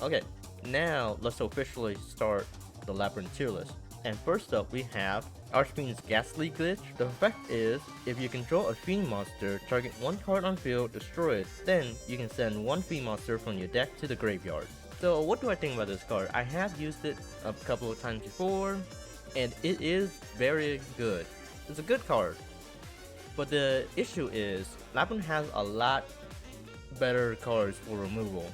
Okay, now let's officially start the Labrynth tier list. And first up we have Archfiend's Ghastly glitch. The effect is, if you control a fiend monster, target one card on field, destroy it, then you can send one fiend monster from your deck to the graveyard. So what do I think about this card? I have used it a couple of times before, and it is very good. It's a good card. But the issue is, Labrynth has a lot better cards for removal.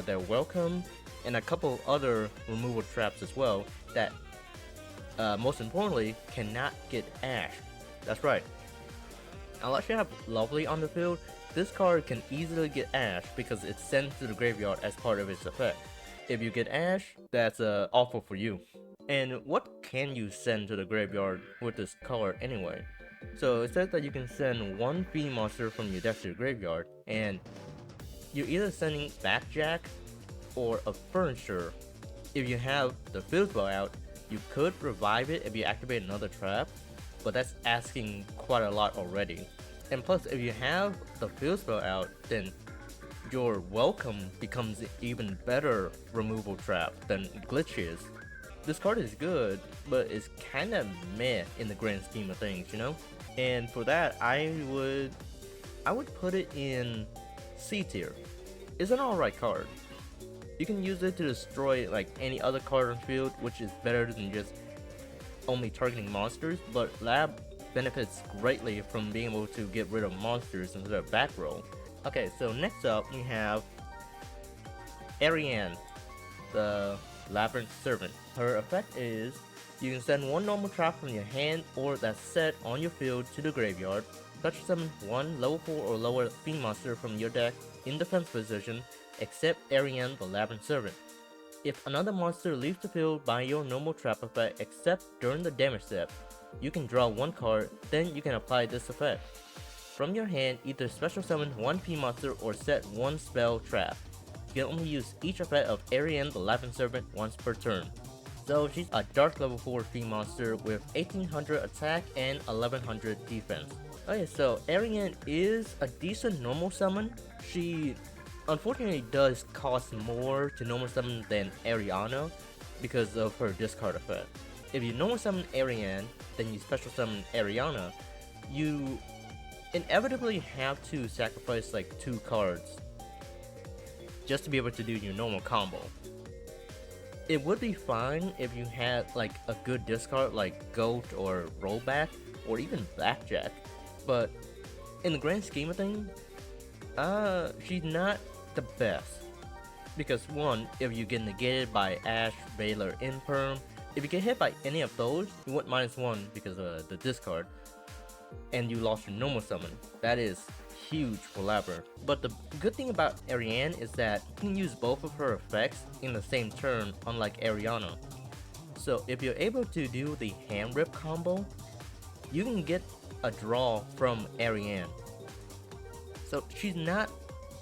Their Welcome, and a couple other removal traps as well that, most importantly, cannot get Ash. That's right. Unless you have Lovely on the field, this card can easily get Ash because it's sent to the graveyard as part of its effect. If you get Ash, that's awful for you. And what can you send to the graveyard with this card anyway? So it says that you can send one fiend monster from your deck to the graveyard, and you're either sending Backjack or a furniture. If you have the field spell out, you could revive it if you activate another trap, but that's asking quite a lot already. And plus, if you have the field spell out, then your Welcome becomes an even better removal trap than Glitch is. This card is good, but it's kinda meh in the grand scheme of things, you know? And for that, I would put it in C tier. It's an alright card. You can use it to destroy like any other card on field, which is better than just only targeting monsters, but Lab benefits greatly from being able to get rid of monsters instead of back row. Okay, so next up we have Ariane, the Labrynth Servant. Her effect is, you can send one normal trap from your hand or that's set on your field to the graveyard. Special summon one level 4 or lower fiend monster from your deck in defense position, except Ariane the Labrynth Servant. If another monster leaves the field by your normal trap effect except during the damage step, you can draw one card, then you can apply this effect. From your hand, either special summon one fiend monster or set one spell trap. You can only use each effect of Ariane the Labrynth Servant once per turn. So she's a dark level 4 fiend monster with 1800 attack and 1100 defense. Okay, so Ariane is a decent normal summon. She unfortunately does cost more to normal summon than Arianna because of her discard effect. If you normal summon Ariane, then you special summon Arianna, you inevitably have to sacrifice like 2 cards just to be able to do your normal combo. It would be fine if you had like a good discard like Goat or Rollback or even Blackjack, but in the grand scheme of things, she's not the best. Because one, if you get negated by Ash, Baylor, Imperm, if you get hit by any of those, you want -1 because of the discard, and you lost your normal summon. That is huge for Labrynth. But the good thing about Ariane is that you can use both of her effects in the same turn, unlike Arianna. So if you're able to do the hand rip combo, you can get a draw from Ariane. So she's not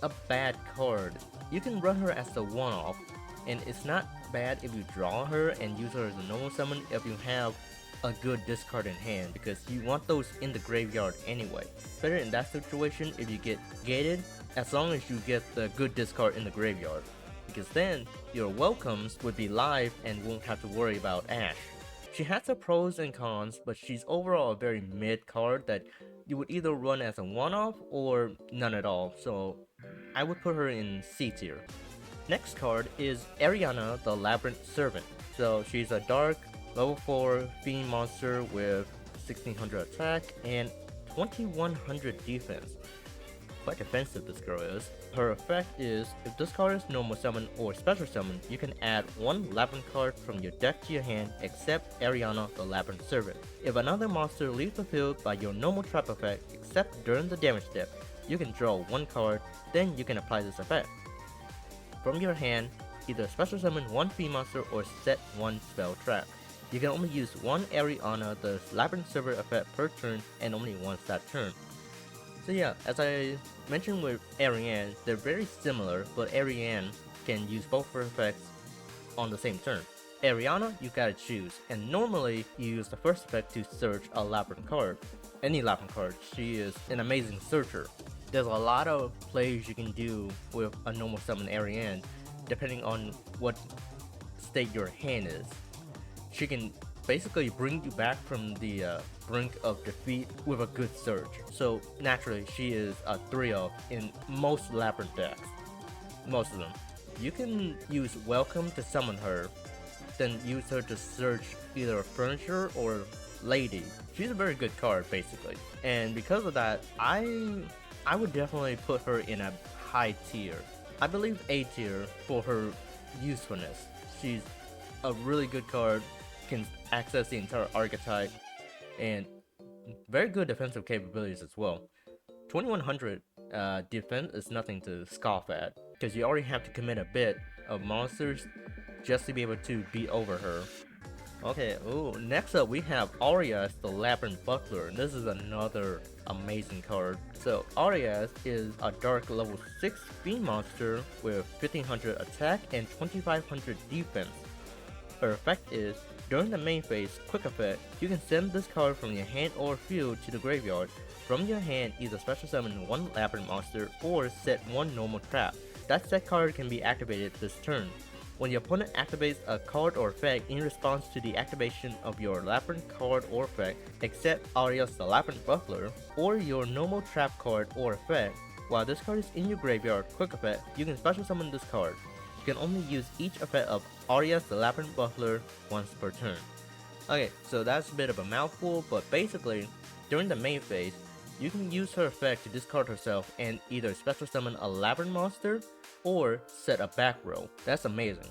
a bad card. You can run her as a one-off, and it's not bad if you draw her and use her as a normal summon if you have a good discard in hand, because you want those in the graveyard anyway. Better in that situation if you get gated, as long as you get the good discard in the graveyard, because then your welcomes would be live and won't have to worry about Ash. She has her pros and cons, but she's overall a very mid card that you would either run as a one-off or none at all, so I would put her in C tier. Next card is Arianna the Labrynth Servant. So she's a dark level 4 fiend monster with 1600 attack and 2100 defense. Quite defensive this girl is. Her effect is, if this card is normal summon or special summon, you can add one Labrynth card from your deck to your hand except Arianna the Labrynth Servant. If another monster leaves the field by your normal trap effect except during the damage step, you can draw one card, then you can apply this effect. From your hand, either special summon one fiend monster or set one spell trap. You can only use one Arianna the Labrynth Servant effect per turn and only once that turn. So yeah, as I mentioned with Ariane, they're very similar, but Ariane can use both her effects on the same turn. Arianna, you gotta choose, and normally you use the first effect to search a Labrynth card. Any Labrynth card, she is an amazing searcher. There's a lot of plays you can do with a normal summon Ariane. depending on what state your hand is. She can basically bring you back from the brink of defeat with a good surge. So naturally, she is a 3-of in most Labrynth decks. Most of them. You can use Welcome to summon her, then use her to search either furniture or lady. She's a very good card basically. And because of that, I would definitely put her in a high tier. I believe A tier for her usefulness. She's a really good card, can access the entire archetype, and very good defensive capabilities as well. 2100 defense is nothing to scoff at, because you already have to commit a bit of monsters just to be able to beat over her. Okay, next up we have Arias, the Labrynth Butler. This is another amazing card. So Arias is a dark level 6 fiend monster with 1500 attack and 2500 defense. Her effect is, during the main phase quick effect, you can send this card from your hand or field to the graveyard. From your hand, either special summon one Labrynth monster or set one normal trap. That set card can be activated this turn. When your opponent activates a card or effect in response to the activation of your Labrynth card or effect, except Arias the Labrynth Butler, or your normal trap card or effect, while this card is in your graveyard quick effect, you can special summon this card. You can only use each effect of Arias the Labrynth Butler once per turn. Okay, so that's a bit of a mouthful, but basically, during the main phase, you can use her effect to discard herself and either special summon a Labrynth monster or set a back row. That's amazing.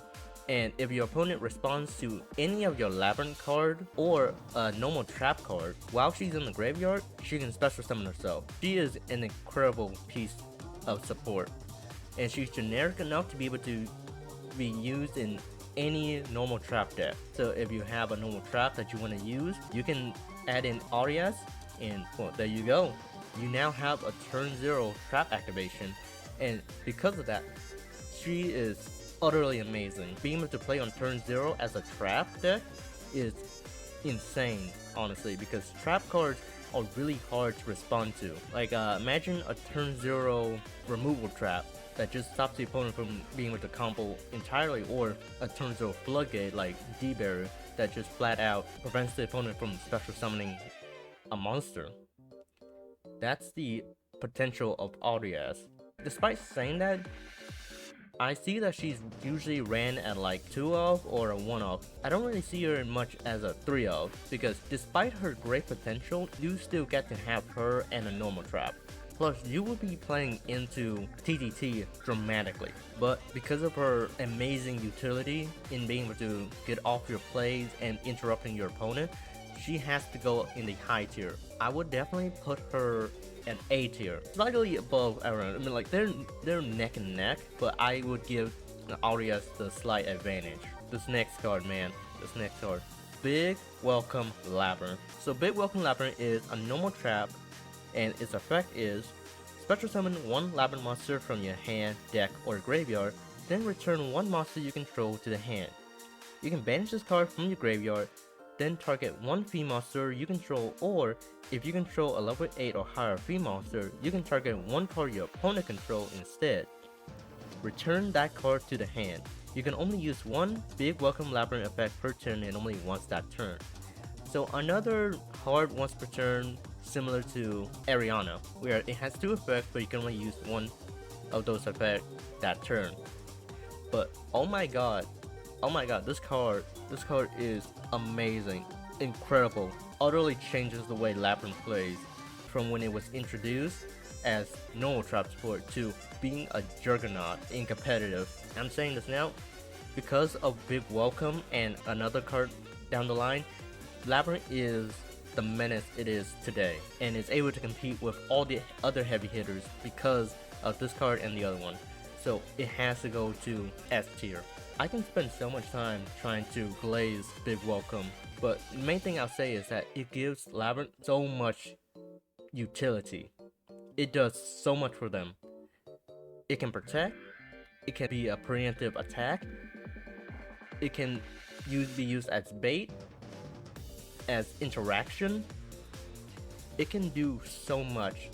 And if your opponent responds to any of your Labrynth card or a normal trap card while she's in the graveyard, she can special summon herself. She is an incredible piece of support, and she's generic enough to be able to be used in any normal trap deck. So if you have a normal trap that you want to use, you can add in Arias, and well, there you go. You now have a turn 0 trap activation, and because of that, she is utterly amazing. Being able to play on turn 0 as a trap deck is insane, honestly, because trap cards are really hard to respond to. Like imagine a turn 0 removal trap that just stops the opponent from being able to combo entirely, or a turn 0 floodgate like D-Barrier that just flat out prevents the opponent from special summoning a monster. That's the potential of Arias. Despite saying that, I see that she's usually ran at like 2-of or a 1-of. I don't really see her much as a 3-of, because despite her great potential, you still get to have her and a normal trap. Plus, you will be playing into TTT dramatically, but because of her amazing utility in being able to get off your plays and interrupting your opponent, she has to go in the high tier. I would definitely put her at A tier, slightly above Ariane. I mean, like they're neck and neck, but I would give Arias the slight advantage. This next card, man, this next card, Big Welcome Labyrinth. So Big Welcome Labyrinth is a normal trap, and its effect is special summon one Labyrinth monster from your hand, deck, or graveyard, then return one monster you control to the hand. You can banish this card from your graveyard, then target one fiend monster you control, or if you control a level 8 or higher fiend monster, you can target one card your opponent controls instead. Return that card to the hand. You can only use one Big Welcome Labyrinth effect per turn and only once that turn. So another hard once per turn, similar to Arianna, where it has 2 effects but you can only use one of those effects that turn. But oh my god, this card is amazing, incredible, utterly changes the way Labrynth plays from when it was introduced as normal trap support to being a juggernaut in competitive. I'm saying this now because of Big Welcome and another card down the line. Labrynth is the menace it is today, and is able to compete with all the other heavy hitters because of this card and the other one. So it has to go to S tier. I can spend so much time trying to glaze Big Welcome, but the main thing I'll say is that it gives Labrynth so much utility. It does so much for them. It can protect, it can be a preemptive attack, it can be used as bait, as interaction. It can do so much.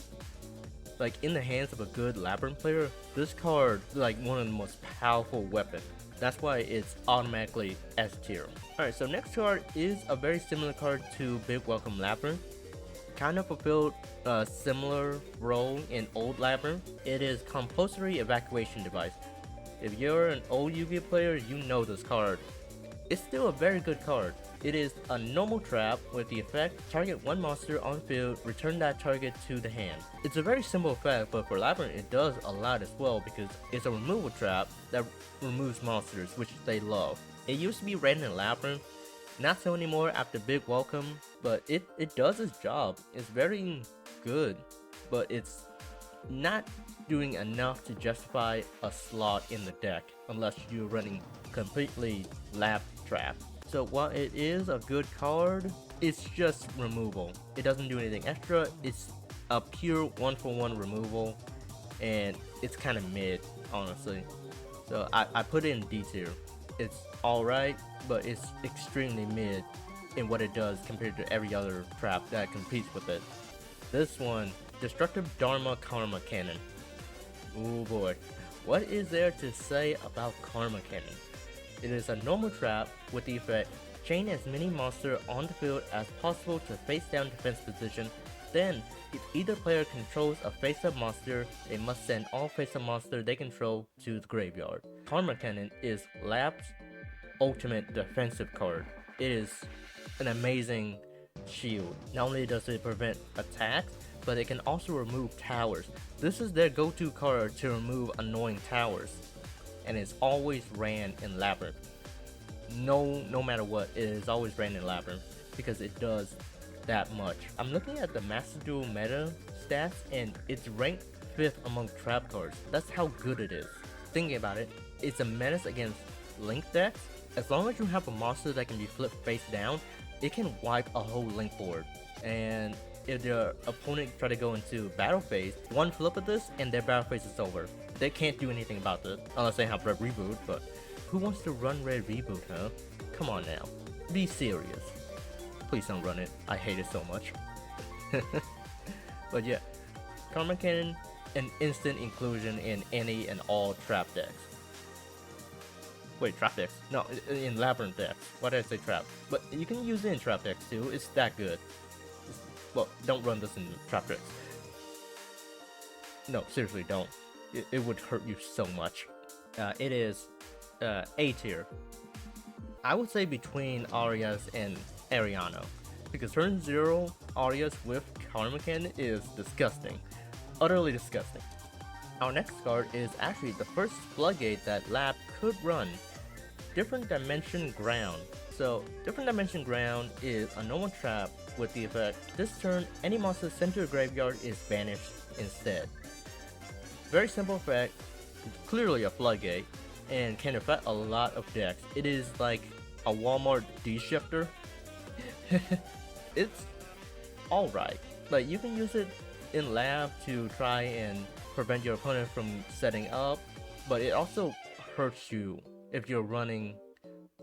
Like in the hands of a good Labrynth player, this card is like one of the most powerful weapons. That's why it's automatically S tier. Alright, so next card is a very similar card to Big Welcome Labrynth. Kind of fulfilled a similar role in old Labrynth. It is Compulsory Evacuation Device. If you're an old Yu-Gi-Oh player, you know this card. It's still a very good card. It is a normal trap with the effect, target one monster on field, return that target to the hand. It's a very simple effect, but for Labrynth it does a lot as well because it's a removal trap that removes monsters, which they love. It used to be ran in Labrynth, not so anymore after Big Welcome, but it does its job. It's very good, but it's not doing enough to justify a slot in the deck unless you're running completely Lab Trap. So while it is a good card, it's just removal. It doesn't do anything extra. It's a pure 1-for-1 removal, and it's kind of mid, honestly. So I put it in D tier. It's alright, but it's extremely mid in what it does compared to every other trap that competes with it. This one, Destructive Daruma Karma Cannon. Oh boy, what is there to say about Karma Cannon? It is a normal trap with the effect, chain as many monsters on the field as possible to face down defense position. Then, if either player controls a face-up monster, they must send all face-up monsters they control to the graveyard. Karma Cannon is Lab's ultimate defensive card. It is an amazing shield. Not only does it prevent attacks, but it can also remove towers. This is their go-to card to remove annoying towers, and it's always ran in Labrynth. No matter what, it is always ran in Labrynth because it does that much. I'm looking at the Master Duel meta stats, and it's ranked 5th among trap cards. That's how good it is. Thinking about it, it's a menace against Link decks. As long as you have a monster that can be flipped face down, it can wipe a whole Link board. And if their opponent try to go into battle phase, one flip of this and their battle phase is over. They can't do anything about this unless they have Red Reboot, but who wants to run Red Reboot, huh? Come on now, be serious. Please don't run it, I hate it so much. But yeah, Karma Cannon, an instant inclusion in any and all trap decks. Wait, trap decks? No, in Labrynth decks. Why did I say trap? But you can use it in trap decks too, it's that good. Well, don't run this in trap decks. No, seriously, don't. It would hurt you so much. It is A tier. I would say between Arias and Arianna, because turn 0 Arias with Karma Cannon is disgusting. Utterly disgusting. Our next card is actually the first floodgate that Lab could run. Different Dimension Ground. So, Different Dimension Ground is a normal trap with the effect, this turn, any monster sent to a graveyard is banished instead. Very simple effect, clearly a floodgate, and can affect a lot of decks. It is like a Walmart D-shifter. It's alright. Like, you can use it in Lab to try and prevent your opponent from setting up, but it also hurts you if you're running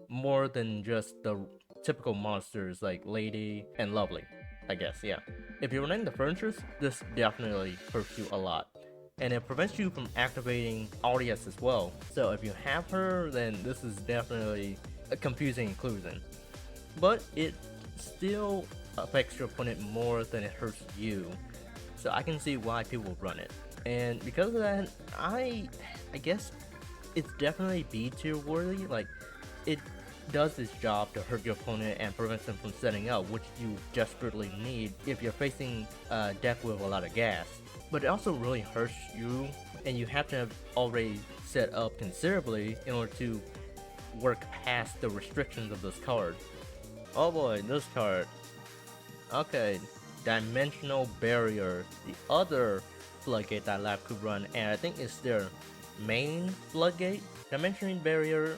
more than just the typical monsters like Lady and Lovely, I guess, yeah. If you're running the furnitures, this definitely hurts you a lot. And it prevents you from activating Arias as well. So if you have her, then this is definitely a confusing inclusion. But it still affects your opponent more than it hurts you. So I can see why people run it. And because of that, I guess it's definitely B tier worthy. Like, it does its job to hurt your opponent and prevents them from setting up, which you desperately need if you're facing a deck with a lot of gas. But it also really hurts you, and you have to have already set up considerably in order to work past the restrictions of this card. Oh boy, this card. Okay, Dimensional Barrier, the other floodgate that Lab could run, and I think it's their main floodgate. Dimensional Barrier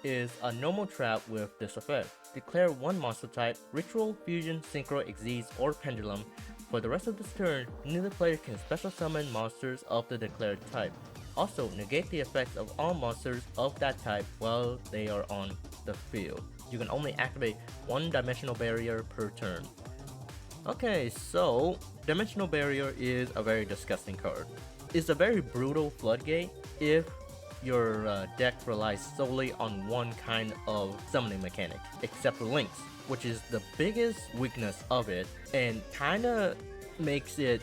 is a normal trap with this effect. Declare one monster type, Ritual, Fusion, Synchro, Exceeds, or Pendulum. For the rest of this turn, neither player can special summon monsters of the declared type. Also, negate the effects of all monsters of that type while they are on the field. You can only activate one Dimensional Barrier per turn. Okay, so Dimensional Barrier is a very disgusting card. It's a very brutal floodgate if your deck relies solely on one kind of summoning mechanic, except for Lynx, which is the biggest weakness of it and kinda makes it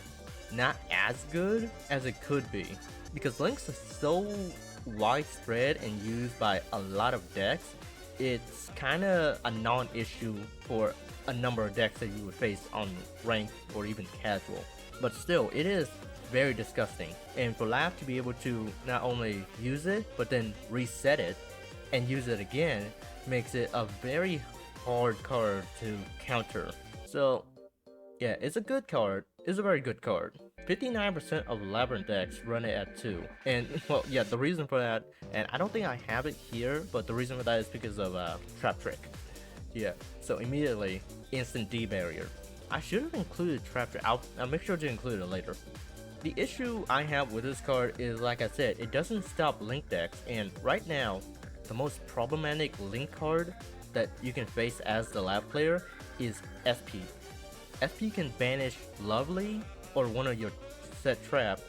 not as good as it could be. Because Lynx is so widespread and used by a lot of decks, it's kinda a non-issue for a number of decks that you would face on ranked or even casual. But still, it is very disgusting, and for Lab to be able to not only use it but then reset it and use it again makes it a very hard card to counter. So yeah, it's a good card. It's a very good card. 59% of Labyrinth decks run it at 2. And well, yeah, the reason for that, and I don't think I have it here, but the reason for that is because of Trap Trick. Yeah, so immediately, instant D barrier. I should have included Trap Trick. I'll make sure to include it later. The issue I have with this card is, like I said, it doesn't stop Link decks, and right now, the most problematic Link card that you can face as the Lab player is SP. SP can banish Lovely or one of your set trap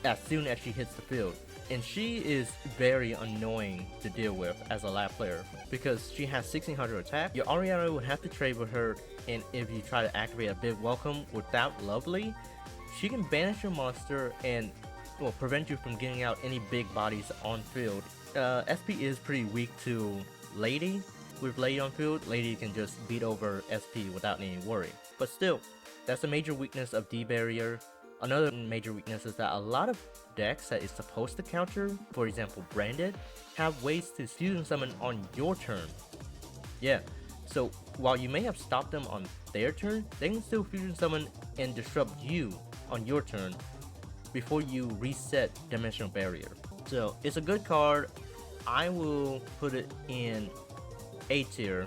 as soon as she hits the field, and she is very annoying to deal with as a Lab player because she has 1600 attack. Your Arianna would have to trade with her, and if you try to activate a big welcome without Lovely, she can banish your monster and will prevent you from getting out any big bodies on field. SP is pretty weak to Lady. With Lady on field, Lady can just beat over SP without any worry. But still, that's a major weakness of D barrier. Another major weakness is that a lot of decks that is supposed to counter, for example Branded, have ways to fusion summon on your turn. Yeah, so while you may have stopped them on their turn, they can still fusion summon and disrupt you on your turn before you reset Dimensional Barrier. So it's a good card. I will put it in A tier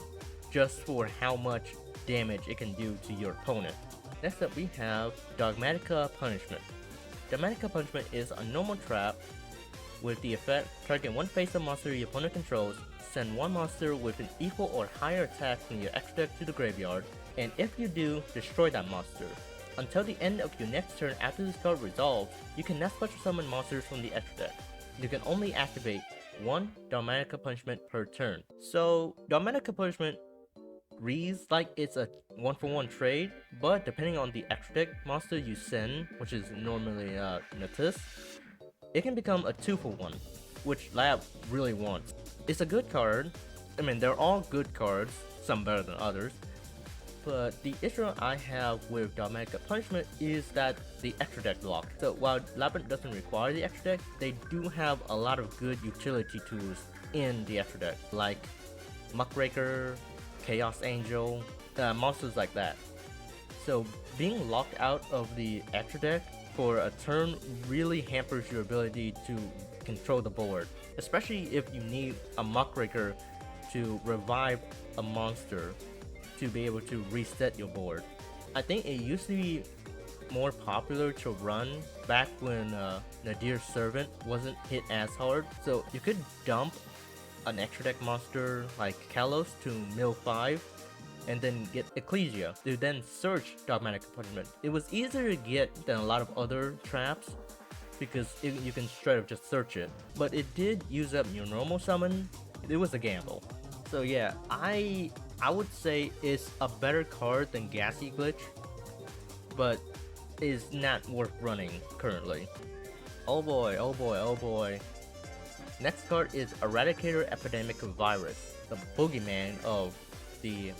just for how much damage it can do to your opponent. Next up we have Dogmatika Punishment. Dogmatika Punishment is a normal trap with the effect target one face-up monster your opponent controls, send one monster with an equal or higher attack from your extra deck to the graveyard, and if you do, destroy that monster. Until the end of your next turn after this card resolves, you can not special summon monsters from the extra deck. You can only activate one Dogmatika Punishment per turn. So Dogmatika Punishment reads like it's a 1-for-1 trade, but depending on the extra deck monster you send, which is normally Natus, it can become a 2-for-1, which Lab really wants. It's a good card. I mean, they're all good cards, some better than others. But the issue I have with Dogmatika Punishment is that the extra deck block. So while Labyrinth doesn't require the extra deck, they do have a lot of good utility tools in the extra deck, like Muckraker, Chaos Angel, monsters like that. So being locked out of the extra deck for a turn really hampers your ability to control the board, especially if you need a Muckraker to revive a monster to be able to reset your board. I think it used to be more popular to run back when Nadir's Servant wasn't hit as hard, so you could dump an extra deck monster like Kalos to mill 5 and then get Ecclesia to then search Dogmatika Punishment. It was easier to get than a lot of other traps because you can straight up just search it, but it did use up your normal summon. It was a gamble. So yeah, I would say it's a better card than Ghastly Glitch, but is not worth running currently. Oh boy, oh boy, oh boy. Next card is Eradicator Epidemic Virus, the boogeyman of the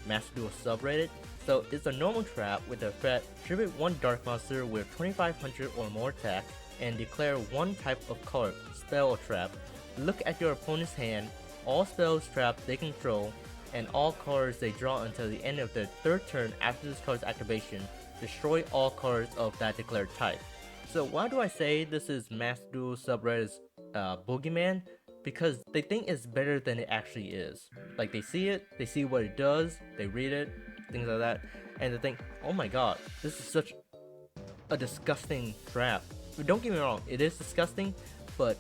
Master Duel subreddit. So it's a normal trap with the effect tribute one dark monster with 2500 or more attack and declare one type of card, spell or trap. Look at your opponent's hand, all spells, traps they control, and all cards they draw until the end of their third turn after this card's activation. Destroy all cards of that declared type. So why do I say this is Master Duel subreddit's boogeyman? Because they think it's better than it actually is. Like they see it, they see what it does, they read it, things like that, and they think, oh my god, this is such a disgusting trap. But don't get me wrong, it is disgusting, but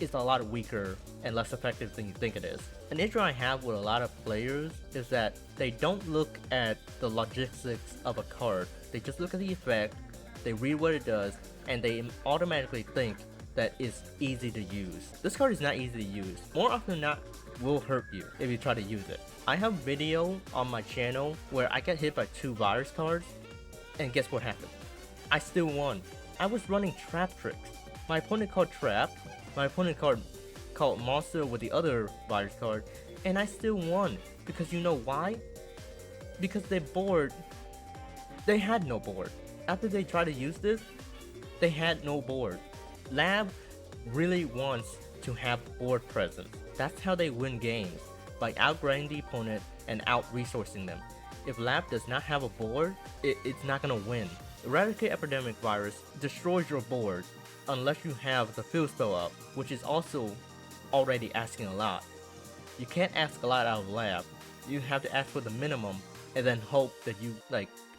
it's a lot weaker and less effective than you think it is. An issue I have with a lot of players is that they don't look at the logistics of a card. They just look at the effect, they read what it does, and they automatically think that it's easy to use. This card is not easy to use. More often than not, will hurt you if you try to use it. I have a video on my channel where I got hit by 2 virus cards, and guess what happened? I still won. I was running trap tricks. My opponent called trap, my opponent called monster with the other virus card, and I still won. Because you know why? Because their board, they had no board. After they tried to use this, they had no board. Lab really wants to have board presence. That's how they win games, by outgrinding the opponent and out-resourcing them. If Lab does not have a board, it's not gonna win. Eradicate Epidemic virus destroys your board unless you have the field spell up, which is also already asking a lot. You can't ask a lot out of Lab. You have to ask for the minimum and then hope that you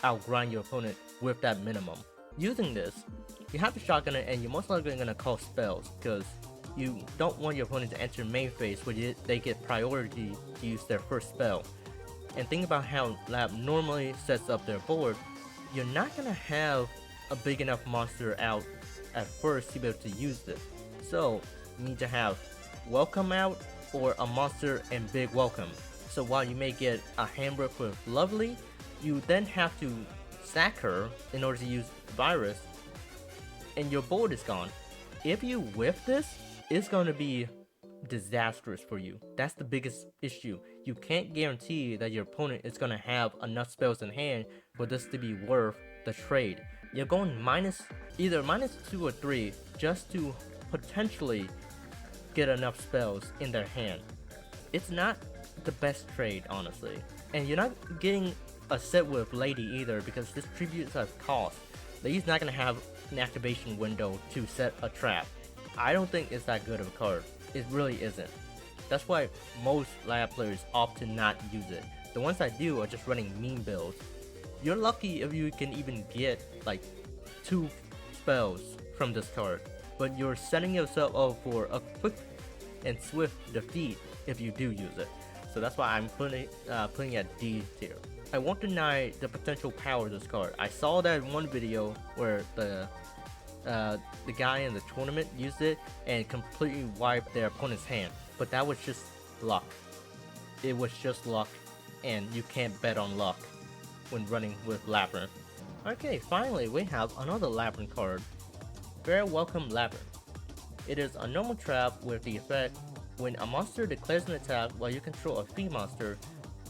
outgrind your opponent with that minimum. Using this, you have to shotgun it and you're most likely gonna call spells because you don't want your opponent to enter main phase where they get priority to use their first spell. And think about how Lab normally sets up their board. You're not gonna have a big enough monster out at first to be able to use this. So you need to have Welcome out or a monster and big Welcome. So while you may get a handbook with Lovely, you then have to sack her in order to use Virus, and your board is gone. If you whiff this, it's going to be disastrous for you. That's the biggest issue. You can't guarantee that your opponent is going to have enough spells in hand for this to be worth the trade. You're going either -2 or 3 just to potentially get enough spells in their hand. It's not the best trade, honestly. And you're not getting a set with Lady either because this tribute has cost. Lady's not going to have an activation window to set a trap. I don't think it's that good of a card. It really isn't. That's why most Lab players opt to not use it. The ones that do are just running meme builds. You're lucky if you can even get like 2 spells from this card, but you're setting yourself up for a quick and swift defeat if you do use it. So that's why I'm putting at D tier. I won't deny the potential power of this card. I saw that in one video where the guy in the tournament used it and completely wiped their opponent's hand, but that was just luck. It was just luck, and you can't bet on luck when running with Labrynth. Okay, finally we have another Labrynth card, Farewelcome Labrynth. It is a normal trap with the effect, when a monster declares an attack while you control a fiend monster,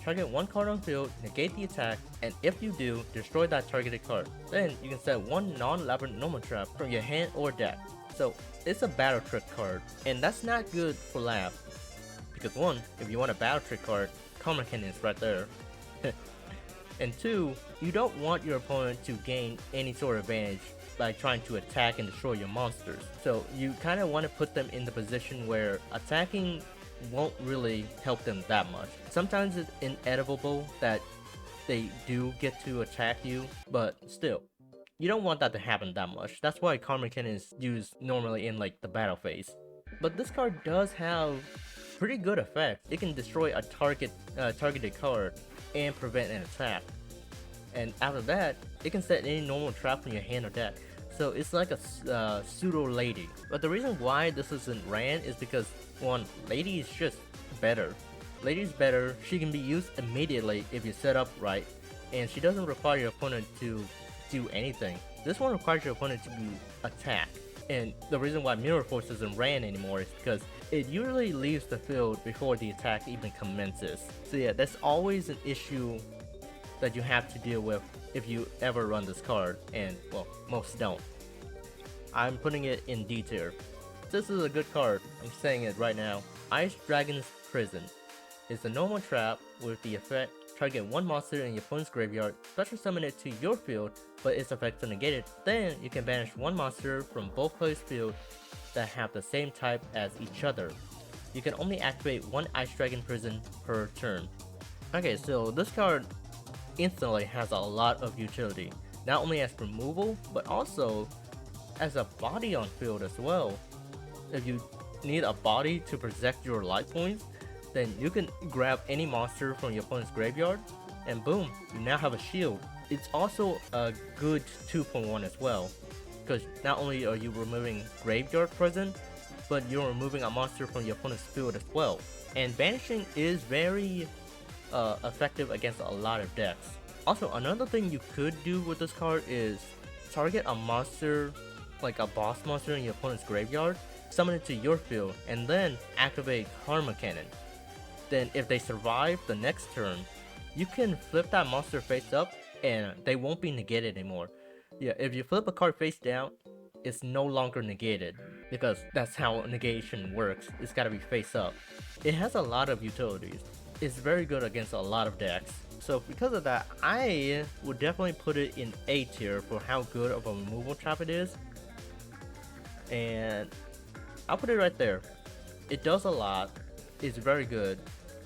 target 1 card on field, negate the attack, and if you do, destroy that targeted card. Then you can set 1 non-Labrynth normal trap from your hand or deck. So it's a battle trick card, and that's not good for Lab. Because 1, if you want a battle trick card, Karma Cannon is right there. And 2, you don't want your opponent to gain any sort of advantage by trying to attack and destroy your monsters. So you kind of want to put them in the position where attacking won't really help them that much. Sometimes it's inevitable that they do get to attack you, but still, you don't want that to happen that much. That's why Karma Cannon is used normally in like the battle phase. But this card does have pretty good effects. It can destroy a targeted card and prevent an attack. And after that, it can set any normal trap from your hand or deck. So it's like a pseudo Lady. But the reason why this isn't ran is because 1, Lady is just better. Lady is better, she can be used immediately if you set up right, and she doesn't require your opponent to do anything. This one requires your opponent to attack. And the reason why Mirror Force isn't ran anymore is because it usually leaves the field before the attack even commences. So yeah, that's always an issue that you have to deal with if you ever run this card, and well, most don't. I'm putting it in D tier. This is a good card, I'm saying it right now. Ice Dragon's Prison is a normal trap with the effect, target 1 monster in your opponent's graveyard, special summon it to your field, but its effects are negated. Then you can banish 1 monster from both players' field that have the same type as each other. You can only activate 1 Ice Dragon Prison per turn. Okay, so this card instantly has a lot of utility, not only as removal, but also as a body on field as well. If you need a body to protect your life points, then you can grab any monster from your opponent's graveyard, and boom, you now have a shield. It's also a good 2.1 as well, because not only are you removing graveyard present, but you're removing a monster from your opponent's field as well. And banishing is very effective against a lot of decks. Also, another thing you could do with this card is target a monster, like a boss monster in your opponent's graveyard, summon it to your field, and then activate Karma Cannon. Then if they survive the next turn, you can flip that monster face up and they won't be negated anymore. Yeah, if you flip a card face down, it's no longer negated, because that's how negation works. It's gotta be face up. It has a lot of utilities. It's very good against a lot of decks. So because of that, I would definitely put it in A tier for how good of a removal trap it is. And I'll put it right there. It does a lot, it's very good,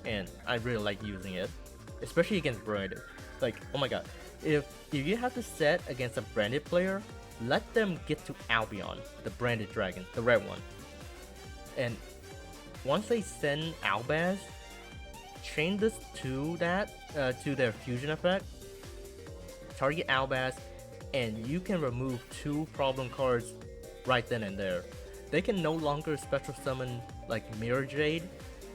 and I really like using it. Especially against branded. Like, oh my god. If you have to set against a branded player, let them get to Albion, the branded dragon, the red one. And once they send Albaz, chain this to that, to their fusion effect, target Albaz, and you can remove 2 problem cards right then and there. They can no longer special summon like Mirror Jade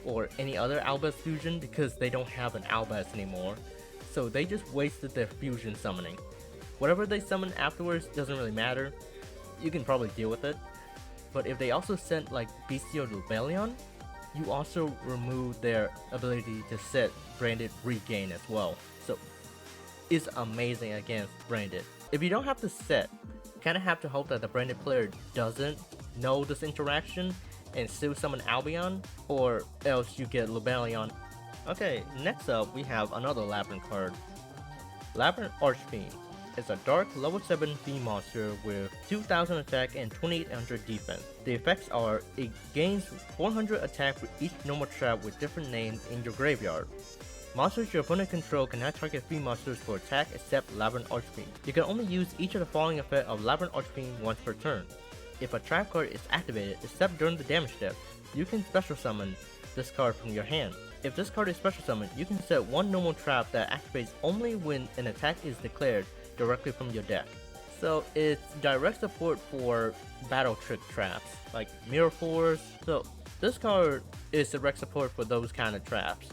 or any other Albaz fusion because they don't have an Albaz anymore. So they just wasted their fusion summoning. Whatever they summon afterwards doesn't really matter. You can probably deal with it. But if they also sent like Bestial Rebellion, you also remove their ability to set branded regain as well. So it's amazing against branded. If you don't have to set, you kind of have to hope that the branded player doesn't know this interaction and still summon Albion, or else you get Rebellion. Okay, next up we have another Labrynth card. Labrynth Archfiend. It's a dark level 7 fiend monster with 2000 attack and 2800 defense. The effects are, it gains 400 attack for each normal trap with different names in your graveyard. Monsters your opponent control cannot target fiend monsters for attack except Labrynth Archfiend. You can only use each of the following effects of Labrynth Archfiend once per turn. If a trap card is activated except during the damage step, you can special summon this card from your hand. If this card is special summoned, you can set 1 normal trap that activates only when an attack is declared directly from your deck. So it's direct support for battle trick traps like Mirror Force. So this card is direct support for those kind of traps,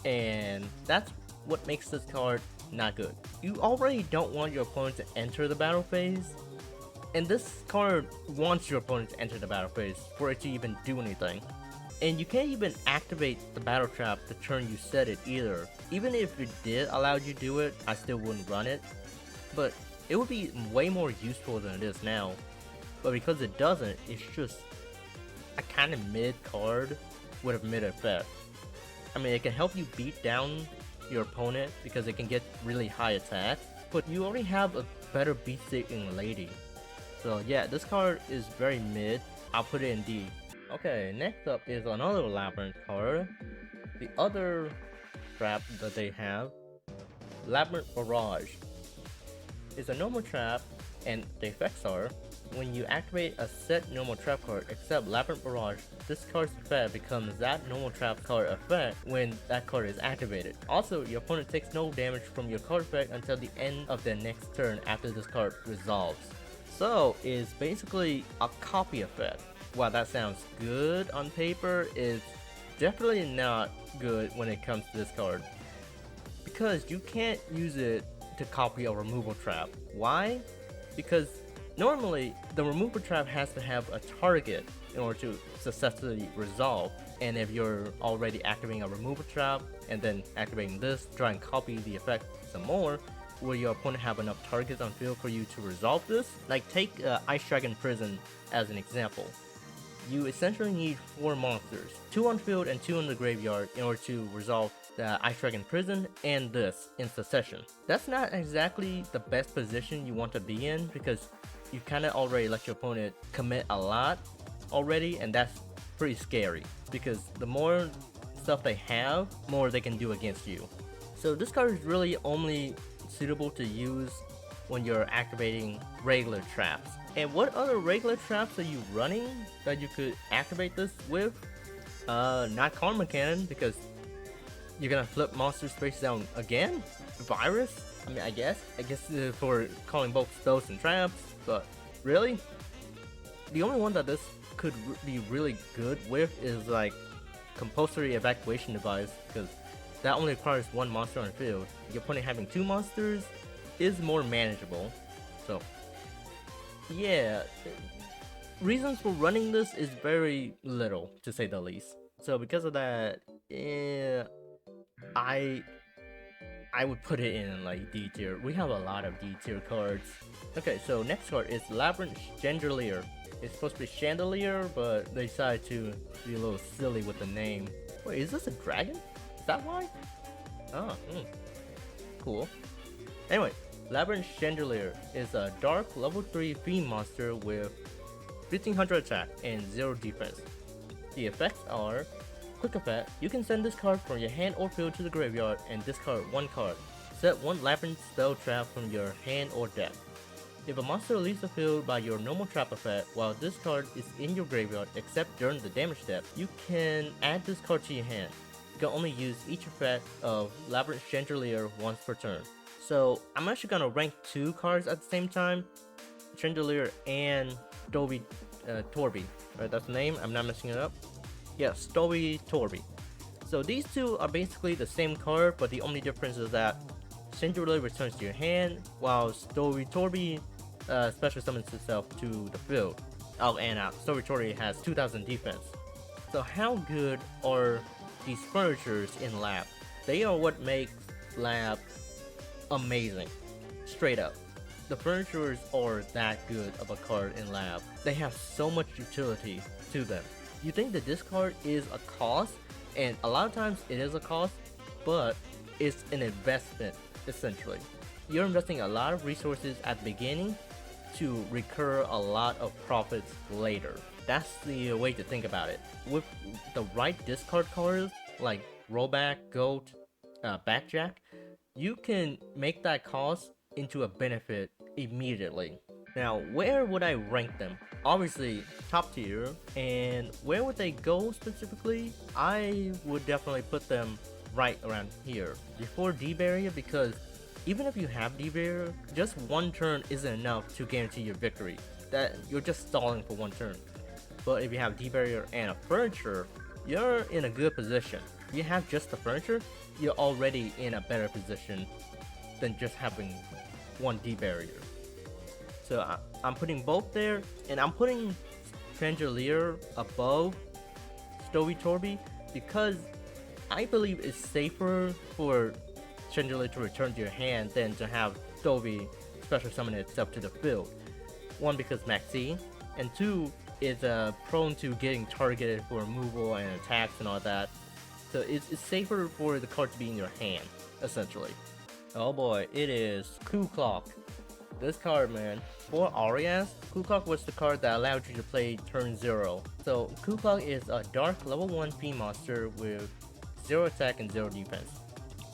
and that's what makes this card not good. You already don't want your opponent to enter the battle phase, and this card wants your opponent to enter the battle phase for it to even do anything. And you can't even activate the battle trap the turn you set it either. Even if it did allow you to do it, I still wouldn't run it. But it would be way more useful than it is now. But because it doesn't, it's just a kind of mid card with a mid effect. I mean, it can help you beat down your opponent because it can get really high attack, but you already have a better beat stick in Lady. So yeah, this card is very mid. I'll put it in D. Okay, next up is another Labrynth card. The other trap that they have, Labrynth Barrage. It's a normal trap, and the effects are, when you activate a set normal trap card except Labrynth Barrage, this card's effect becomes that normal trap card effect when that card is activated. Also, your opponent takes no damage from your card effect until the end of their next turn after this card resolves. So, it's basically a copy effect. While that sounds good on paper, it's definitely not good when it comes to this card, because you can't use it to copy a removal trap. Why? Because normally the removal trap has to have a target in order to successfully resolve, and if you're already activating a removal trap and then activating this, try and copy the effect some more, will your opponent have enough targets on field for you to resolve this? Like, take Ice Dragon Prison as an example. You essentially need 4 monsters, 2 on field and 2 in the graveyard, in order to resolve the Ice Dragon Prison and this in succession. That's not exactly the best position you want to be in, because you kind of already let your opponent commit a lot already, and that's pretty scary, because the more stuff they have, more they can do against you. So this card is really only suitable to use when you're activating regular traps. And what other regular traps are you running that you could activate this with? Not Karma Cannon, because you're gonna flip monsters face down again? Virus? I mean, I guess for calling both spells and traps, but really? The only one that this could be really good with is like Compulsory Evacuation device, because that only requires one monster on the field. Your opponent having two monsters is more manageable. So yeah, reasons for running this is very little, to say the least. So because of that, yeah, I would put it in like D tier. We have a lot of D tier cards. Okay, so next card is Labrynth Chandraglier. It's supposed to be Chandelier, but they decided to be a little silly with the name. Wait, is this a dragon? Is that why? Oh, cool. Anyway, Labrynth Chandraglier is a dark level 3 fiend monster with 1500 attack and 0 defense. The effects are: quick effect, you can send this card from your hand or field to the graveyard and discard one card. Set one Labrynth spell trap from your hand or deck. If a monster leaves the field by your normal trap effect while this card is in your graveyard except during the damage step, you can add this card to your hand. You can only use each effect of Labrynth Chandraglier once per turn. So I'm actually gonna rank two cards at the same time, Chandraglier and Stovie, Torbie. Right, that's the name, I'm not messing it up. Yeah, Stovie, Torbie. So these two are basically the same card, but the only difference is that Chandraglier returns to your hand, while Stovie, Torbie special summons itself to the field. Oh, and Stovie Torbie has 2000 defense. So how good are these furnitures in Lab? They are what makes Lab amazing. Straight up. The furnitures are that good of a card in Lab. They have so much utility to them. You think that this card is a cost, and a lot of times it is a cost, but it's an investment, essentially. You're investing a lot of resources at the beginning to recur a lot of profits later. That's the way to think about it. With the right discard cards, like Rollback, Goat, Backjack, you can make that cost into a benefit immediately. Now, where would I rank them? Obviously, top tier. And where would they go specifically? I would definitely put them right around here, before D-Barrier, because even if you have D-Barrier, just one turn isn't enough to guarantee your victory. That you're just stalling for one turn. But if you have D-Barrier and a furniture, you're in a good position. If you have just the furniture, you're already in a better position than just having one D-Barrier. So I'm putting both there, and I'm putting Chandraglier above Stovie Torbie because I believe it's safer for Chandraglier to return to your hand than to have Stovie special summon itself to the field. One, because Maxi, and two, is prone to getting targeted for removal and attacks and all that. So it's safer for the card to be in your hand, essentially. Oh boy, it is Cooclock. This card, man. For Arias, Cooclock was the card that allowed you to play turn 0. So Cooclock is a dark level 1 fiend monster with 0 attack and 0 defense.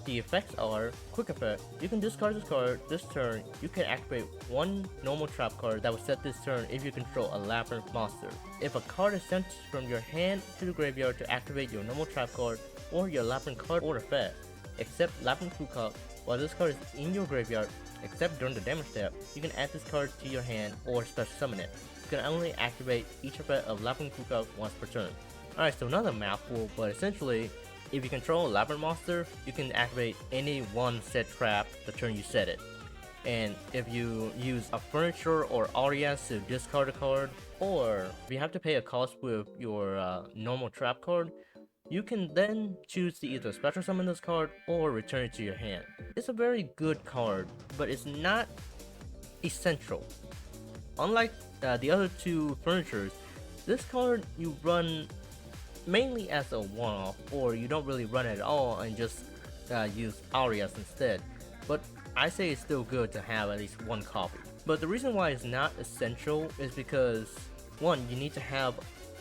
The effects are: quick effect, you can discard this card this turn. You can activate one normal trap card that will set this turn if you control a Labrynth monster. If a card is sent from your hand to the graveyard to activate your normal trap card or your Labrynth card or effect, except Labrynth Cooclock, while this card is in your graveyard, except during the damage step, you can add this card to your hand or special summon it. You can only activate each effect of Labrynth Cooclock once per turn. Alright, so another mouthful, but essentially, if you control a Labrynth monster, you can activate any one set trap the turn you set it. And if you use a furniture or Arias to discard a card, or if you have to pay a cost with your normal trap card, you can then choose to either special summon this card or return it to your hand. It's a very good card, but it's not essential. Unlike the other two furnitures, this card you run mainly as a one-off, or you don't really run it at all and just use Arias instead. But I say it's still good to have at least one copy. But the reason why it's not essential is because, one, you need to have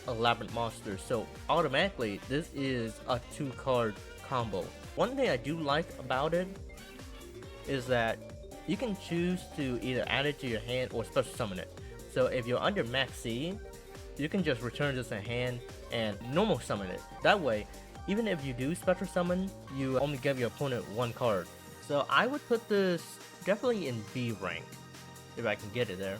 a Labrynth monster, so automatically this is a 2-card combo. One thing I do like about it is that you can choose to either add it to your hand or special summon it. So if you're under max C, you can just return this in hand and normal summon it. That way, even if you do special summon, you only give your opponent one card. So I would put this definitely in B rank, if I can get it there.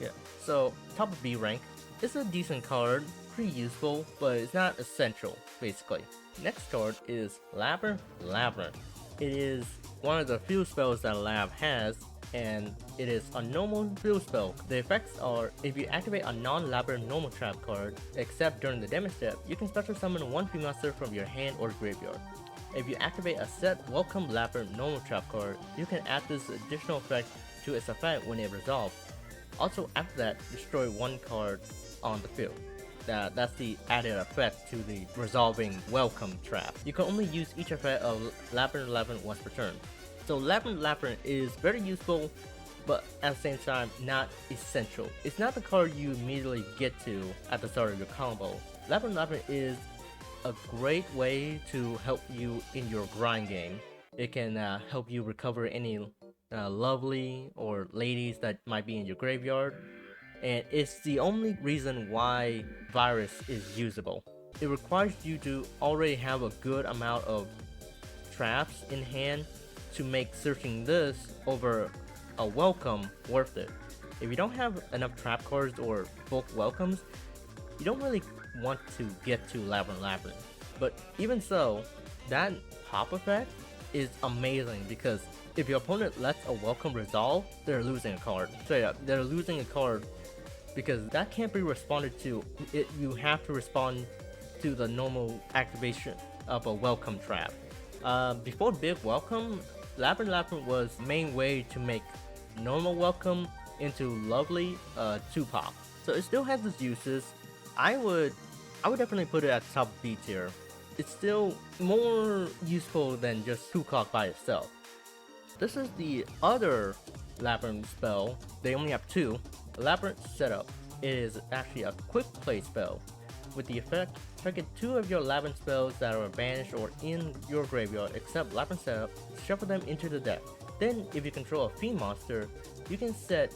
Yeah, so top of B rank. It's a decent card, pretty useful, but it's not essential, basically. Next card is Labrynth Labyrinth. It is one of the field spells that Lab has, and it is a normal field spell. The effects are, if you activate a non-Labyrinth normal trap card, except during the damage step, you can special summon one field monster from your hand or graveyard. If you activate a set Welcome Labrynth normal trap card, you can add this additional effect to its effect when it resolves. Also, after that, destroy one card on the field. That's the added effect to the resolving Welcome trap. You can only use each effect of Labrynth Labyrinth once per turn. So Labrynth Labyrinth is very useful, but at the same time, not essential. It's not the card you immediately get to at the start of your combo. Labrynth Labyrinth is a great way to help you in your grind game. It can help you recover any lovely or ladies that might be in your graveyard, and it's the only reason why Virus is usable. It requires you to already have a good amount of traps in hand to make searching this over a welcome worth it. If you don't have enough trap cards or bulk welcomes, you don't really want to get to Labrynth Labyrinth. But even so, that pop effect is amazing, because if your opponent lets a welcome resolve, they're losing a card. Straight up, they're losing a card, because that can't be responded to. You have to respond to the normal activation of a welcome trap. Before Big Welcome, Labrynth Labyrinth was the main way to make normal welcome into lovely 2-pop. So it still has its uses. I would definitely put it at the top of B tier. It's still more useful than just Cooclock by itself. This is the other Labrynth spell. They only have two. Labrynth Set-Up. It is actually a quick play spell. With the effect, target 2 of your Labrynth spells that are banished or in your graveyard except Labrynth Set-Up, shuffle them into the deck. Then, if you control a fiend monster, you can set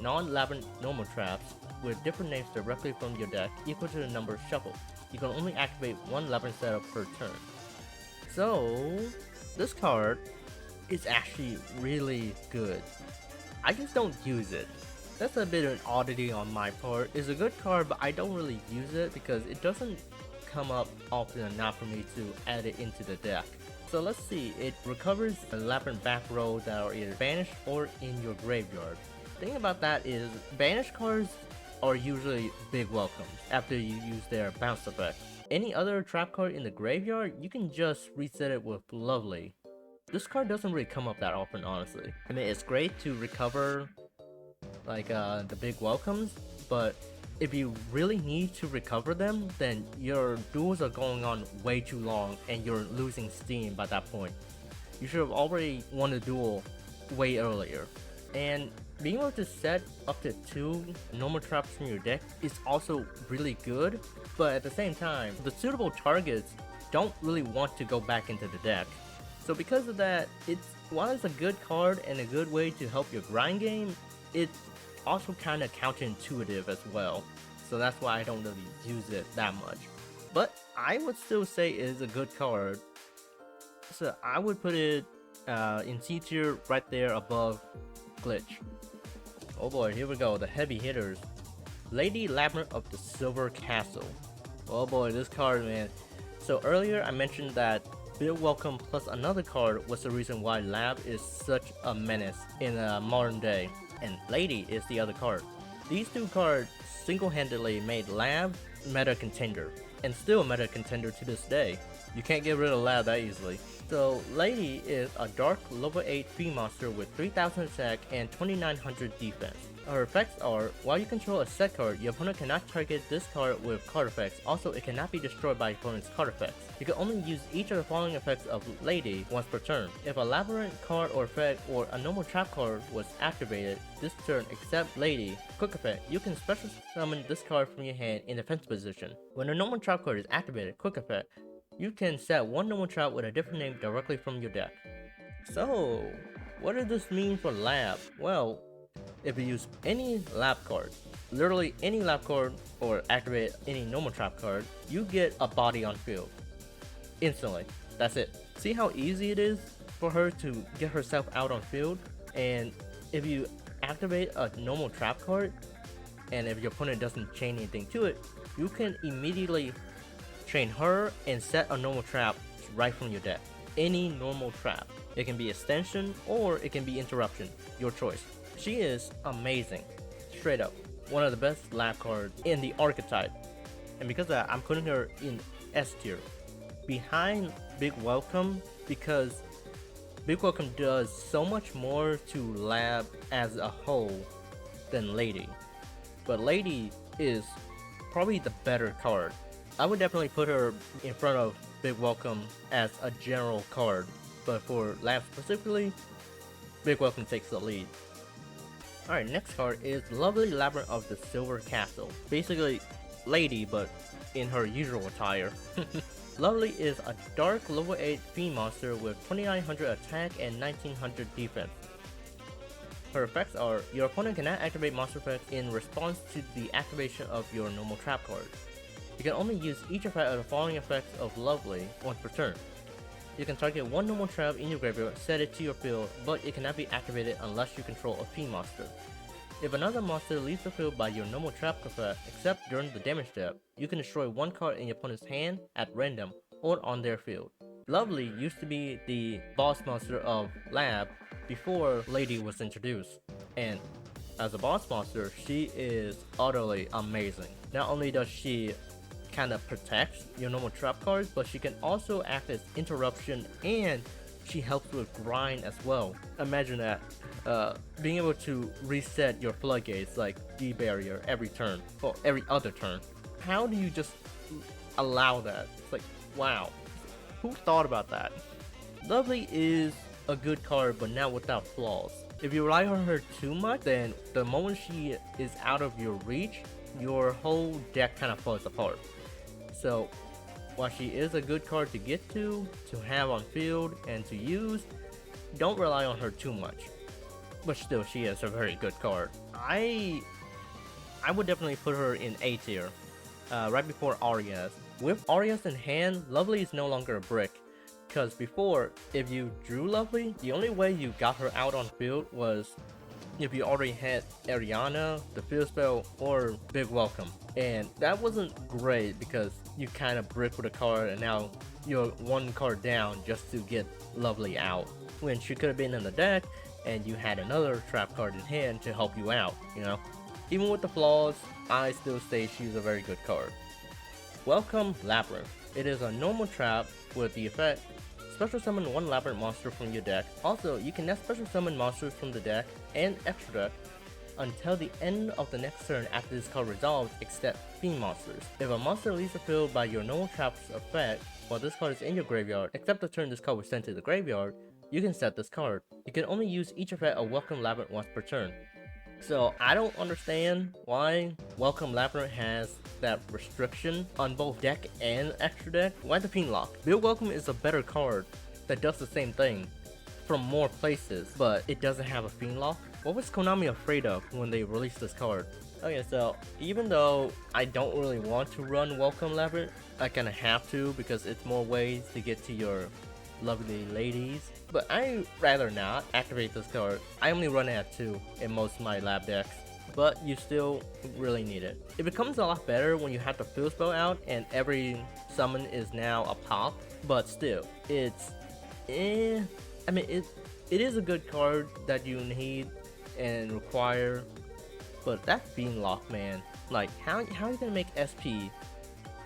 non-Labrynth normal traps with different names directly from your deck equal to the number shuffled. You can only activate one Labrynth Set-Up per turn. So, this card is actually really good. I just don't use it. That's a bit of an oddity on my part. It's a good card, but I don't really use it because it doesn't come up often enough for me to add it into the deck. So let's see, it recovers the Labrynth back row that are either banished or in your graveyard. The thing about that is, banished cards are usually big welcomes after you use their bounce effect. Any other trap card in the graveyard, you can just reset it with Lovely. This card doesn't really come up that often, honestly. I mean, it's great to recover like the big welcomes, but if you really need to recover them, then your duels are going on way too long and you're losing steam by that point. You should have already won the duel way earlier. And being able to set up to 2 normal traps from your deck is also really good, but at the same time, the suitable targets don't really want to go back into the deck. So because of that, while it's a good card and a good way to help your grind game, it's also kind of counterintuitive as well. So that's why I don't really use it that much. But I would still say it is a good card. So I would put it in C tier right there above Glitch. Oh boy, here we go, the heavy hitters. Lady Labyrinth of the Silver Castle. Oh boy, this card, man. So earlier I mentioned that Big Welcome plus another card was the reason why Lab is such a menace in modern day, and Lady is the other card. These two cards single-handedly made Lab meta contender, and still meta contender to this day. You can't get rid of Lab that easily. So Lady is a dark level 8 fiend monster with 3000 attack and 2900 defense. Her effects are, while you control a set card, your opponent cannot target this card with card effects. Also, it cannot be destroyed by opponent's card effects. You can only use each of the following effects of Lady once per turn. If a Labyrinth card or effect or a normal trap card was activated this turn except Lady, quick effect, you can special summon this card from your hand in defense position. When a normal trap card is activated, quick effect, you can set one normal trap with a different name directly from your deck. So, what does this mean for Lab? Well, If you use any lab card, literally any lab card, or activate any normal trap card, you get a body on field. Instantly. That's it. See how easy it is for her to get herself out on field? And if you activate a normal trap card, and if your opponent doesn't chain anything to it, you can immediately chain her and set a normal trap right from your deck. Any normal trap. It can be extension or it can be interruption. Your choice. She is amazing. Straight up. One of the best lab cards in the archetype. And because of that, I'm putting her in S tier. Behind Big Welcome, because Big Welcome does so much more to Lab as a whole than Lady. But Lady is probably the better card. I would definitely put her in front of Big Welcome as a general card, but for Lab specifically, Big Welcome takes the lead. Alright, next card is Lovely Labyrinth of the Silver Castle. Basically, Lady, but in her usual attire. Lovely is a dark level 8 fiend monster with 2900 attack and 1900 defense. Her effects are, your opponent cannot activate monster effects in response to the activation of your normal trap card. You can only use each effect of the following effects of Lovely once per turn. You can target one normal trap in your graveyard, set it to your field, but it cannot be activated unless you control a fiend monster. If another monster leaves the field by your normal trap effect, except during the damage step, you can destroy one card in your opponent's hand at random or on their field. Lovely used to be the boss monster of Lab before Lady was introduced, and as a boss monster, she is utterly amazing. Not only does she kind of protect your normal trap cards, but she can also act as interruption, and she helps with grind as well. Imagine that, being able to reset your floodgates like D-barrier every turn, or every other turn. How do you just allow that? It's like, wow, who thought about that? Lovely is a good card, but not without flaws. If you rely on her too much, then the moment she is out of your reach, your whole deck kind of falls apart. So while she is a good card to get to have on field, and to use, don't rely on her too much. But still, she is a very good card. I would definitely put her in A tier, right before Arias. With Arias in hand, Lovely is no longer a brick. Because before, if you drew Lovely, the only way you got her out on field was if you already had Arianna, the field spell, or Big Welcome. And that wasn't great because you kind of brick with a card and now you're one card down just to get Lovely out. When she could have been in the deck and you had another trap card in hand to help you out, you know? Even with the flaws, I still say she's a very good card. Welcome Labyrinth. It is a normal trap with the effect special summon one Labyrinth monster from your deck. Also, you can net special summon monsters from the deck and extra deck until the end of the next turn after this card resolves, except fiend monsters. If a monster leaves the field by your normal trap's effect while this card is in your graveyard, except the turn this card was sent to the graveyard, you can set this card. You can only use each effect of Welcome Labyrinth once per turn. So I don't understand why Welcome Labyrinth has that restriction on both deck and extra deck. Why the Fiend Lock? Big Welcome is a better card that does the same thing from more places, but it doesn't have a Fiend Lock. What was Konami afraid of when they released this card? Okay, so even though I don't really want to run Welcome Labyrinth, I kinda have to because it's more ways to get to your lovely ladies. But I rather not activate this card. I only run it at 2 in most of my lab decks, but you still really need it. It becomes a lot better when you have the field spell out and every summon is now a pop, but still, it's I mean, it is a good card that you need and require, but that Fiend Lock, man, like how are you gonna make SP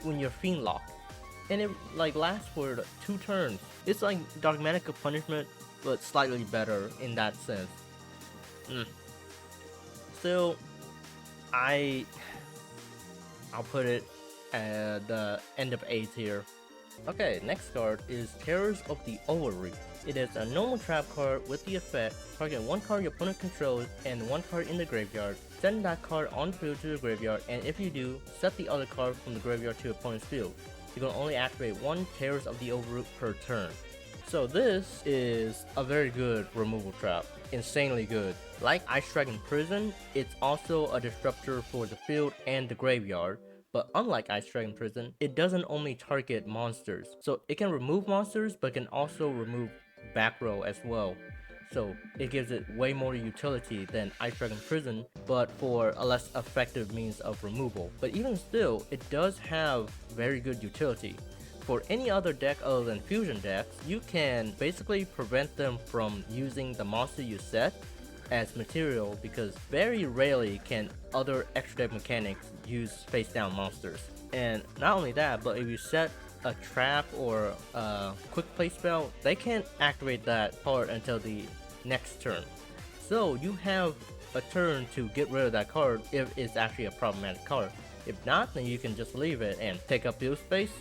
when you're Fiend Lock? And it like lasts for 2 turns. It's like Dogmatika Punishment, but slightly better in that sense. Still, I'll put it at the end of A tier. Okay, next card is Terrors of the Overroot. It is a normal trap card with the effect, target one card your opponent controls and one card in the graveyard. Send that card on field to the graveyard, and if you do, set the other card from the graveyard to your opponent's field. You can only activate one Terrors of the Overroot per turn. So this is a very good removal trap, insanely good. Like Ice Dragon Prison, it's also a disruptor for the field and the graveyard, but unlike Ice Dragon Prison, it doesn't only target monsters. So it can remove monsters, but can also remove back row as well. So it gives it way more utility than Ice Dragon Prison, but for a less effective means of removal. But even still, it does have very good utility. For any other deck other than fusion decks, you can basically prevent them from using the monster you set as material, because very rarely can other extra deck mechanics use face down monsters. And not only that, but if you set a trap or a quick play spell, they can't activate that card until the next turn. So you have a turn to get rid of that card if it's actually a problematic card. If not, then you can just leave it and take up field space,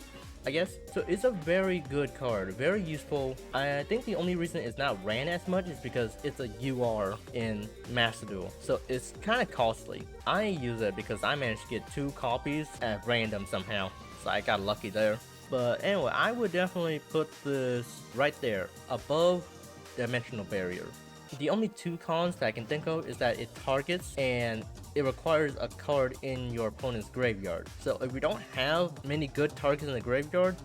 I guess. So it's a very good card, very useful. I think the only reason it's not ran as much is because it's a UR in Master Duel, so it's kind of costly. I use it because I managed to get 2 copies at random somehow, so I got lucky there. But anyway, I would definitely put this right there, above Dimensional Barrier. The only 2 cons that I can think of is that it targets and it requires a card in your opponent's graveyard. So if you don't have many good targets in the graveyard,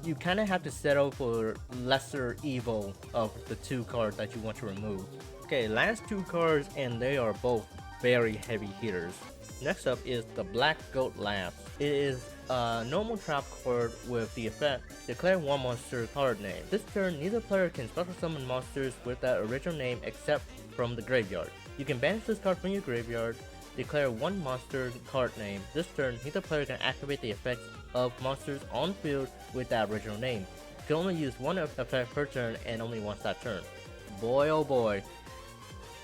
you kind of have to settle for lesser evil of the 2 cards that you want to remove. Okay, last 2 cards, and they are both very heavy hitters. Next up is the Black Goat Labs. It is a normal trap card with the effect, declare 1 monster card name. This turn, neither player can special summon monsters with that original name except from the graveyard. You can banish this card from your graveyard, declare 1 monster card name. This turn, neither player can activate the effects of monsters on field with that original name. You can only use 1 effect per turn and only once that turn. Boy oh boy.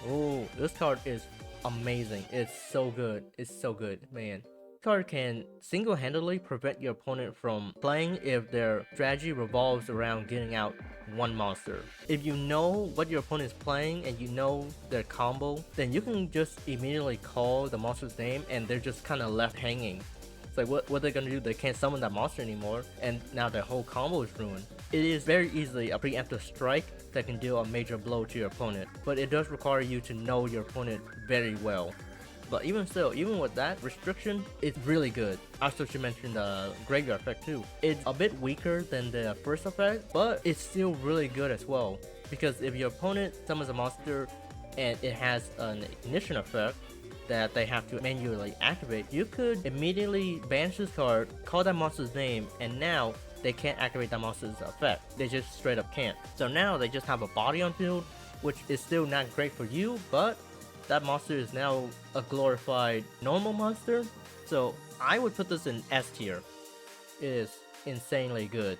Ooh, this card is amazing. It's so good. It's so good, man. This card can single-handedly prevent your opponent from playing if their strategy revolves around getting out 1 monster. If you know what your opponent is playing and you know their combo, then you can just immediately call the monster's name and they're just kind of left hanging. It's like, what they're gonna do? They can't summon that monster anymore, and now their whole combo is ruined. It is very easily a preemptive strike that can deal a major blow to your opponent, but it does require you to know your opponent very well. But even still, even with that restriction, it's really good. I also should mention the graveyard effect too. It's a bit weaker than the first effect, but it's still really good as well. Because if your opponent summons a monster and it has an ignition effect that they have to manually activate, you could immediately banish this card, call that monster's name, and now they can't activate that monster's effect. They just straight up can't. So now they just have a body on field, which is still not great for you, but that monster is now a glorified normal monster. So I would put this in S tier. It is insanely good.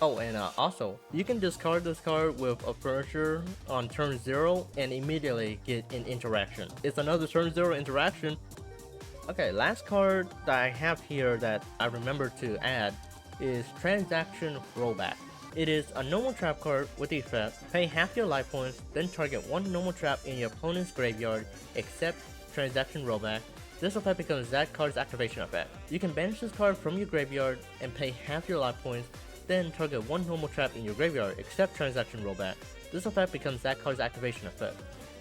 Oh, and also, you can discard this card with a furniture on turn 0 and immediately get an interaction. It's another turn 0 interaction. Okay, last card that I have here that I remember to add is Transaction Rollback. It is a normal trap card with the effect, pay half your life points, then target 1 normal trap in your opponent's graveyard except Transaction Rollback. This effect becomes that card's activation effect. You can banish this card from your graveyard and pay half your life points, then target 1 normal trap in your graveyard except Transaction Rollback. This effect becomes that card's activation effect.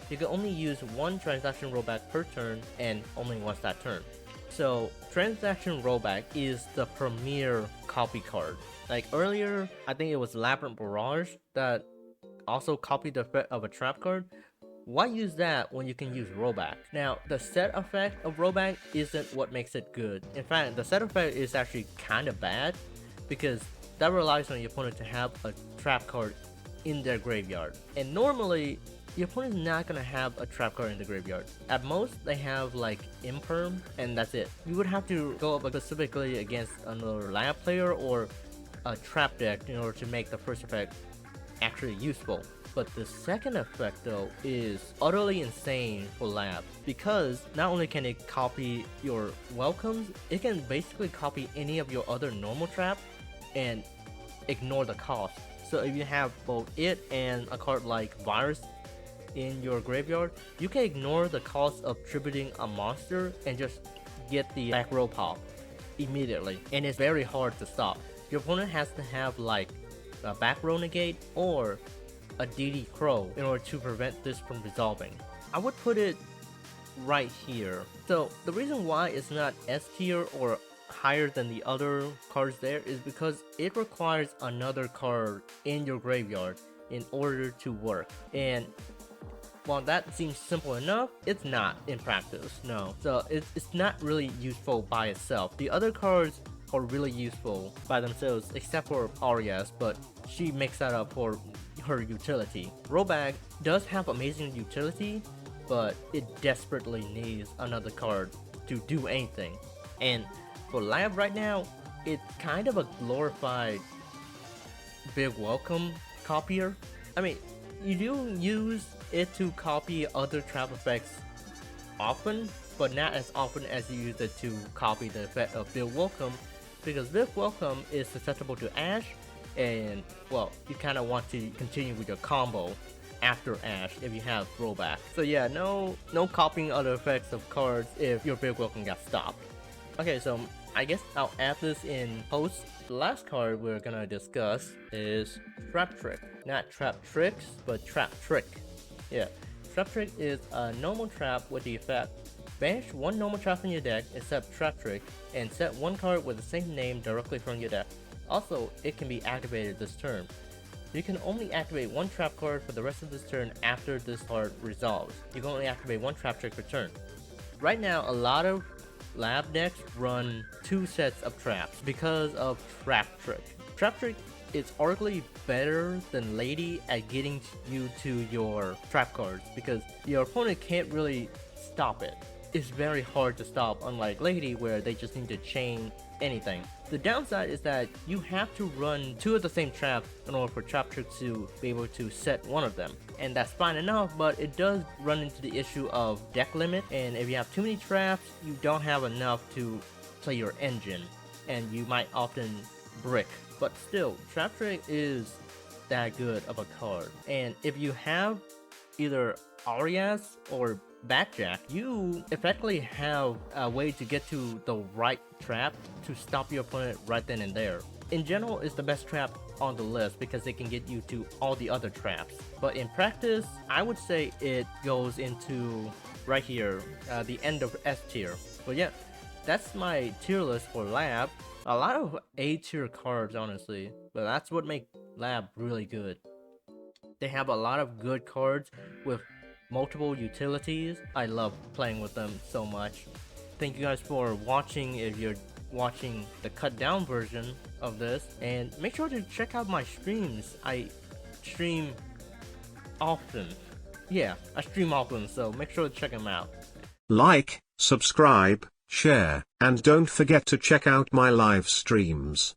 You can only use 1 Transaction Rollback per turn and only once that turn. So Transaction Rollback is the premier copy card. Like earlier, I think it was Labrynth Barrage that also copied the effect of a trap card. Why use that when you can use Rollback? Now, the set effect of Rollback isn't what makes it good. In fact, the set effect is actually kind of bad because that relies on your opponent to have a trap card in their graveyard. And normally, your opponent's not gonna have a trap card in the graveyard. At most, they have like Imperm, and that's it. You would have to go up specifically against another lab player or a trap deck in order to make the first effect actually useful. But the second effect though is utterly insane for lab, because not only can it copy your welcomes, it can basically copy any of your other normal trap and ignore the cost. So if you have both it and a card like Virus in your graveyard, you can ignore the cost of tributing a monster and just get the back row pop immediately, and it's very hard to stop. Your opponent has to have like a back row negate or a DD Crow in order to prevent this from resolving. I would put it right here. So the reason why it's not S tier or higher than the other cards there is because it requires another card in your graveyard in order to work. And while that seems simple enough, it's not in practice, no. So it's not really useful by itself. The other cards are really useful by themselves except for Arias, but she makes that up for her utility. Rollback does have amazing utility, but it desperately needs another card to do anything. And for Lab right now, it's kind of a glorified Big Welcome copier. I mean, you do use it to copy other trap effects often, but not as often as you use it to copy the effect of Big Welcome, because Big Welcome is susceptible to Ash, and well, you kind of want to continue with your combo after Ash if you have Rollback. So yeah, no copying other effects of cards if your Big Welcome got stopped. Okay, so I guess I'll add this in post. The last card we're gonna discuss is Trap Trick. Not Trap Tricks, but Trap Trick. Yeah, Trap Trick is a normal trap with the effect banish one normal trap from your deck except Trap Trick and set one card with the same name directly from your deck. Also, it can be activated this turn. You can only activate one trap card for the rest of this turn after this card resolves. You can only activate one Trap Trick per turn. Right now, a lot of Lab decks run 2 sets of traps because of Trap Trick. Trap Trick is arguably better than Lady at getting you to your trap cards because your opponent can't really stop it. It's very hard to stop, unlike Lady where they just need to chain anything. The downside is that you have to run 2 of the same traps in order for Trap Trick to be able to set one of them. And that's fine enough, but it does run into the issue of deck limit, and if you have too many traps, you don't have enough to play your engine, and you might often brick. But still, Trap Trick is that good of a card. And if you have either Arias or Backjack, you effectively have a way to get to the right trap to stop your opponent right then and there. In general, it's the best trap on the list because it can get you to all the other traps. But in practice, I would say it goes into right here, the end of S tier. But yeah, that's my tier list for Lab. A lot of A tier cards, honestly, but that's what makes Lab really good. They have a lot of good cards with multiple utilities. I love playing with them so much. Thank you guys for watching if you're watching the cut down version of this, and make sure to check out my streams. I stream often. Yeah, I stream often, so make sure to check them out. Like, subscribe, share, and don't forget to check out my live streams.